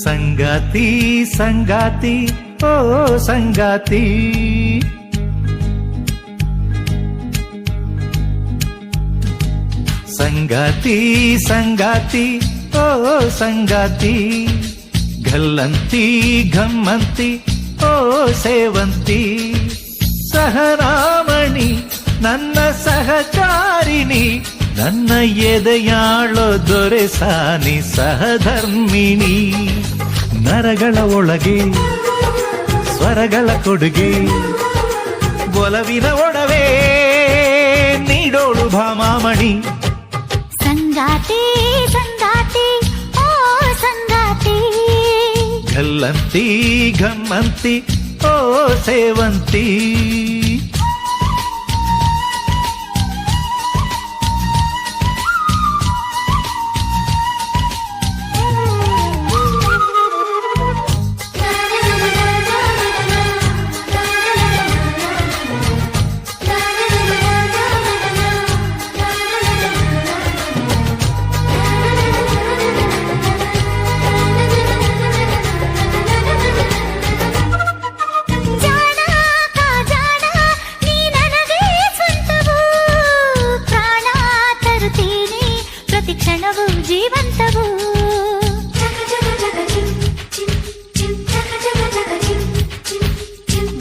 ಸಂಗಾತಿ ಸಂಗಾತಿ ಓ ಸಂಗಾತಿ, ಸಂಗಾತಿ ಸಂಗಾತಿ ಓ ಸಂಗಾತಿ, ಗಲ್ಲಂತಿ ಘಮ್ಮಂತಿ ಓ ಸೇವಂತಿ, ಸಹರಾಮಣಿ ನನ್ನ ಸಹಚಾರಿಣಿ, ನನ್ನ ಎದೆಯಾಳೋ ದೊರೆಸಾನಿ ಸಹಧರ್ಮಿಣಿ. ನರಗಳ ಒಳಗೆ ಸ್ವರಗಳ ಕೊಡುಗೆ, ಒಲವಿನ ಒಡವೆ ನೀಡೋಳು ಭಾಮಾಮಣಿ. ಸಂಗಾತಿ ಸಂಗಾತಿ ಓ ಸಂಗಾತಿ, ಗಲ್ಲಂತಿ ಘಮ್ಮಂತಿ ಓ ಸೇವಂತಿ. ಕ್ಷಣವು ಜೀವಂತವು,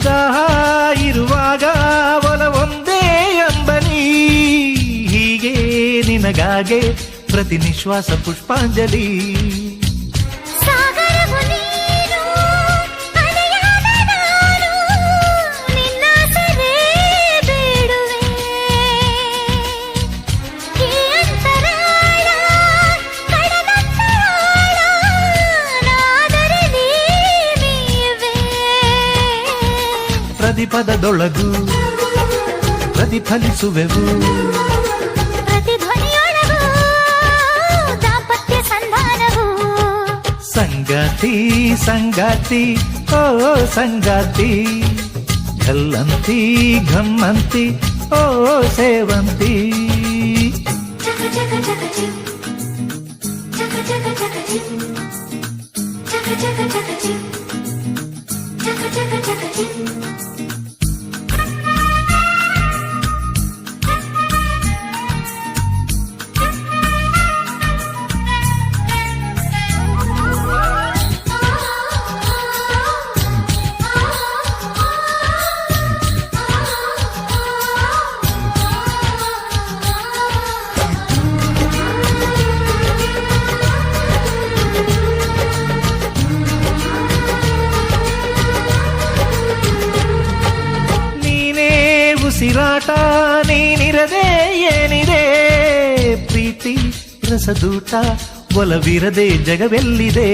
ದಾಹ ಇರುವಾಗ ಒಲವೊಂದೇ ಅಂಬನಿ, ಹೀಗೆ ನಿನಗಾಗೆ ಪ್ರತಿ ನಿಶ್ವಾಸ ಪುಷ್ಪಾಂಜಲಿ. ಸಾಗರವು ನೀನು ಅಲೆಯಾದ ನಾನು, ನಿನ್ನ ಸೆರೆ ಬೇಡುವೆ. ಈ ಅಂತರಾಳ ಕಡಲಂತರಾಳ, ನಾದರೆ ನೀವೇ. ಪ್ರತಿಪದದೊಳಗು ಪ್ರತಿಫಲಿಸುವೆವು, ಪ್ರತಿಧ್ವನಿಯೊಳಗೂ ದಾಂಪತ್ಯ ಸಂಧಾನವು. ಸಂಗಾತಿ ಸಂಗಾತಿ ಓ ಸಂಗಾತಿ, ಗಲ್ಲಂತಿ ಘಮ್ಮಂತಿ ಓ ಸೇವಂತಿ. ಉಸಿರಾಟ ನೀನಿರದೆ ಏನಿದೆ, ಪ್ರೀತಿ ರಸದೂಟ ಒಲವಿರದೆ ಜಗವೆಲ್ಲಿದೆ.